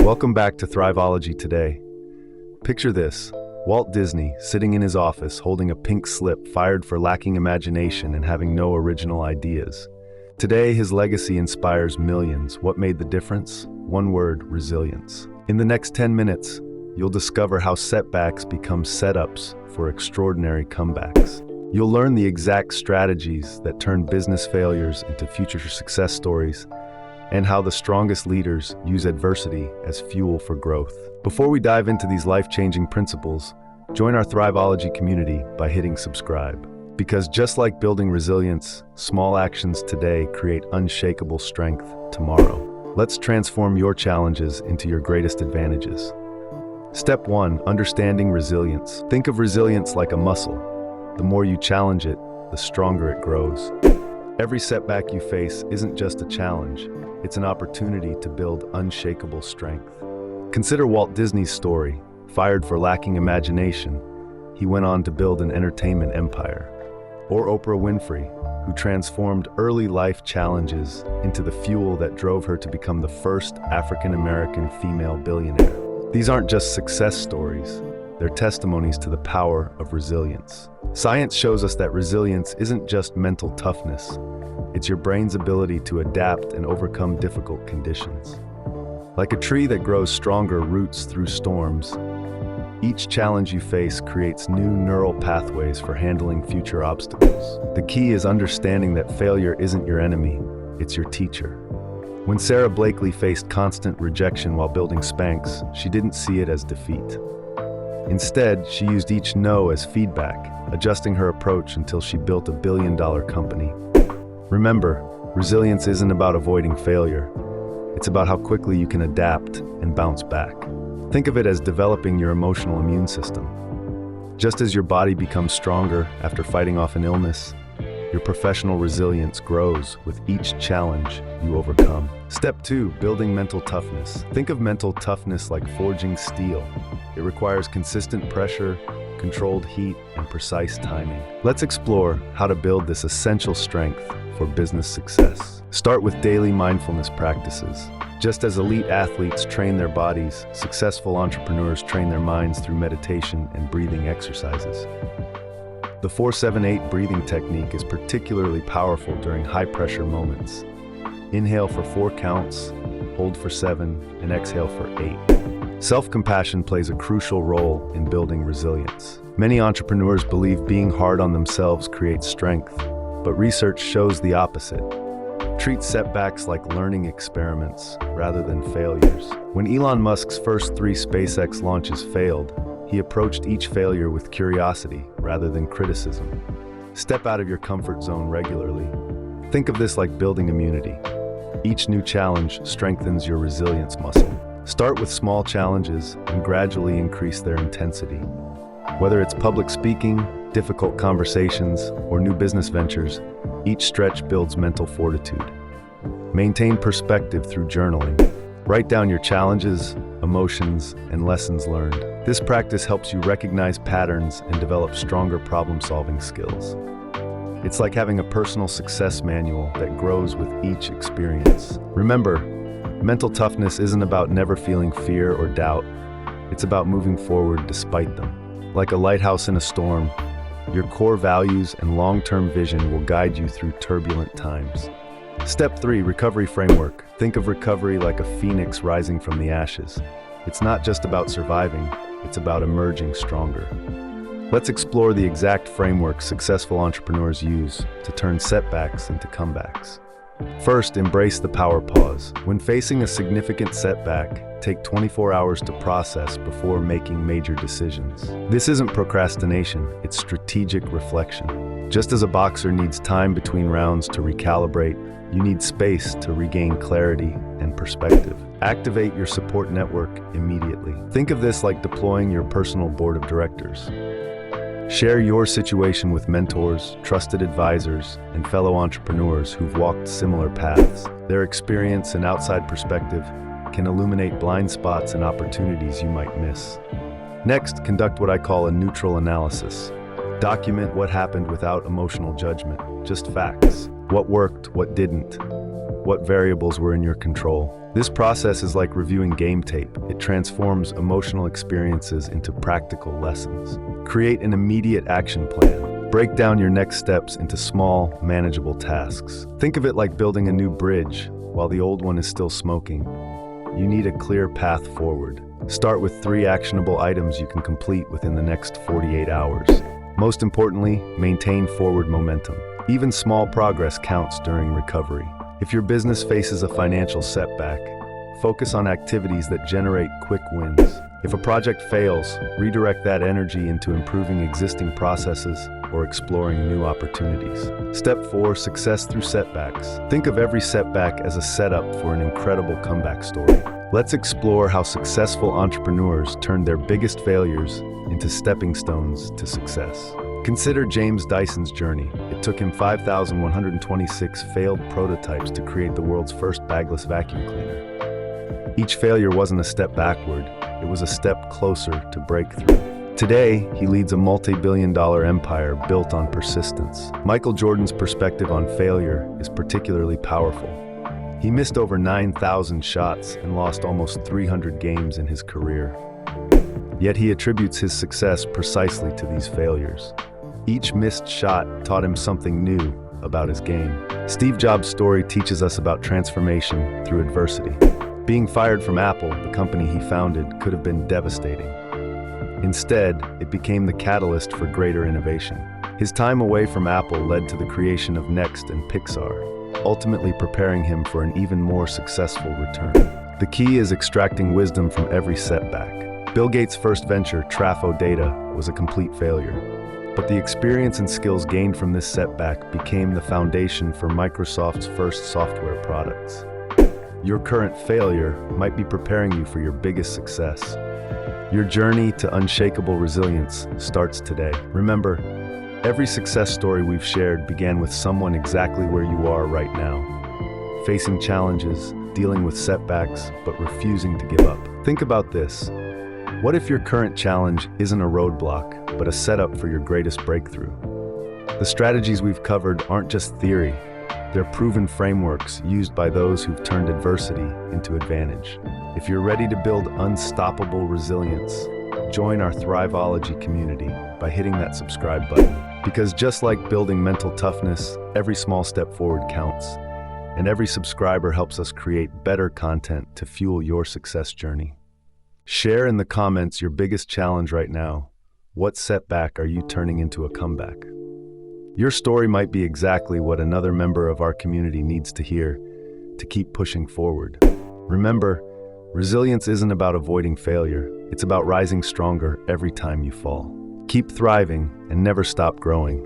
Welcome back to Thriveology Today. Picture this, Walt Disney sitting in his office holding a pink slip fired for lacking imagination and having no original ideas. Today, his legacy inspires millions. What made the difference? One word: resilience. In the next 10 minutes, you'll discover how setbacks become setups for extraordinary comebacks. You'll learn the exact strategies that turn business failures into future success stories, and how the strongest leaders use adversity as fuel for growth. Before we dive into these life-changing principles, join our Thriveology community by hitting subscribe. Because just like building resilience, small actions today create unshakable strength tomorrow. Let's transform your challenges into your greatest advantages. Step 1. Understanding resilience. Think of resilience like a muscle. The more you challenge it, the stronger it grows. Every setback you face isn't just a challenge, it's an opportunity to build unshakable strength. Consider Walt Disney's story. Fired for lacking imagination, he went on to build an entertainment empire. Or Oprah Winfrey, who transformed early life challenges into the fuel that drove her to become the first African-American female billionaire. These aren't just success stories, they're testimonies to the power of resilience. Science shows us that resilience isn't just mental toughness, it's your brain's ability to adapt and overcome difficult conditions. Like a tree that grows stronger roots through storms, each challenge you face creates new neural pathways for handling future obstacles. The key is understanding that failure isn't your enemy, it's your teacher. When Sarah Blakely faced constant rejection while building Spanx, she didn't see it as defeat. Instead, she used each no as feedback, adjusting her approach until she built a billion-dollar company. Remember, resilience isn't about avoiding failure. It's about how quickly you can adapt and bounce back. Think of it as developing your emotional immune system. Just as your body becomes stronger after fighting off an illness, your professional resilience grows with each challenge you overcome. Step 2. Building mental toughness. Think of mental toughness like forging steel. It requires consistent pressure, controlled heat, and precise timing. Let's explore how to build this essential strength for business success. Start with daily mindfulness practices. Just as elite athletes train their bodies, successful entrepreneurs train their minds through meditation and breathing exercises. The 4-7-8 breathing technique is particularly powerful during high-pressure moments. Inhale for 4 counts, hold for 7, and exhale for 8. Self-compassion plays a crucial role in building resilience. Many entrepreneurs believe being hard on themselves creates strength, but research shows the opposite. Treat setbacks like learning experiments rather than failures. When Elon Musk's first 3 SpaceX launches failed, he approached each failure with curiosity rather than criticism. Step out of your comfort zone regularly. Think of this like building immunity. Each new challenge strengthens your resilience muscle. Start with small challenges and gradually increase their intensity. Whether it's public speaking, difficult conversations, or new business ventures, each stretch builds mental fortitude. Maintain perspective through journaling. Write down your challenges, emotions, and lessons learned. This practice helps you recognize patterns and develop stronger problem-solving skills. It's like having a personal success manual that grows with each experience. Remember, mental toughness isn't about never feeling fear or doubt. It's about moving forward despite them. Like a lighthouse in a storm, your core values and long-term vision will guide you through turbulent times. Step 3. Recovery framework. Think of recovery like a phoenix rising from the ashes. It's not just about surviving, it's about emerging stronger. Let's explore the exact framework successful entrepreneurs use to turn setbacks into comebacks. First, embrace the power pause. When facing a significant setback, take 24 hours to process before making major decisions. This isn't procrastination, it's strategic reflection. Just as a boxer needs time between rounds to recalibrate, you need space to regain clarity and perspective. Activate your support network immediately. Think of this like deploying your personal board of directors. Share your situation with mentors, trusted advisors, and fellow entrepreneurs who've walked similar paths. Their experience and outside perspective can illuminate blind spots and opportunities you might miss. Next, conduct what I call a neutral analysis. Document what happened without emotional judgment, just facts. What worked, what didn't, what variables were in your control. This process is like reviewing game tape. It transforms emotional experiences into practical lessons. Create an immediate action plan. Break down your next steps into small, manageable tasks. Think of it like building a new bridge while the old one is still smoking. You need a clear path forward. Start with 3 actionable items you can complete within the next 48 hours. Most importantly, maintain forward momentum. Even small progress counts during recovery. If your business faces a financial setback, focus on activities that generate quick wins. If a project fails, redirect that energy into improving existing processes or exploring new opportunities. Step 4, success through setbacks. Think of every setback as a setup for an incredible comeback story. Let's explore how successful entrepreneurs turned their biggest failures into stepping stones to success. Consider James Dyson's journey. It took him 5,126 failed prototypes to create the world's first bagless vacuum cleaner. Each failure wasn't a step backward, it was a step closer to breakthrough. Today, he leads a multi-billion-dollar empire built on persistence. Michael Jordan's perspective on failure is particularly powerful. He missed over 9,000 shots and lost almost 300 games in his career. Yet he attributes his success precisely to these failures. Each missed shot taught him something new about his game. Steve Jobs' story teaches us about transformation through adversity. Being fired from Apple, the company he founded, could have been devastating. Instead, it became the catalyst for greater innovation. His time away from Apple led to the creation of Next and Pixar, ultimately preparing him for an even more successful return. The key is extracting wisdom from every setback. Bill Gates' first venture, Trafo Data, was a complete failure. But the experience and skills gained from this setback became the foundation for Microsoft's first software products. Your current failure might be preparing you for your biggest success. Your journey to unshakable resilience starts today. Remember, every success story we've shared began with someone exactly where you are right now, facing challenges, dealing with setbacks, but refusing to give up. Think about this. What if your current challenge isn't a roadblock, but a setup for your greatest breakthrough? The strategies we've covered aren't just theory. They're proven frameworks used by those who've turned adversity into advantage. If you're ready to build unstoppable resilience, join our Thriveology community by hitting that subscribe button. Because just like building mental toughness, every small step forward counts, and every subscriber helps us create better content to fuel your success journey. Share in the comments your biggest challenge right now. What setback are you turning into a comeback? Your story might be exactly what another member of our community needs to hear to keep pushing forward. Remember, resilience isn't about avoiding failure. It's about rising stronger every time you fall. Keep thriving and never stop growing.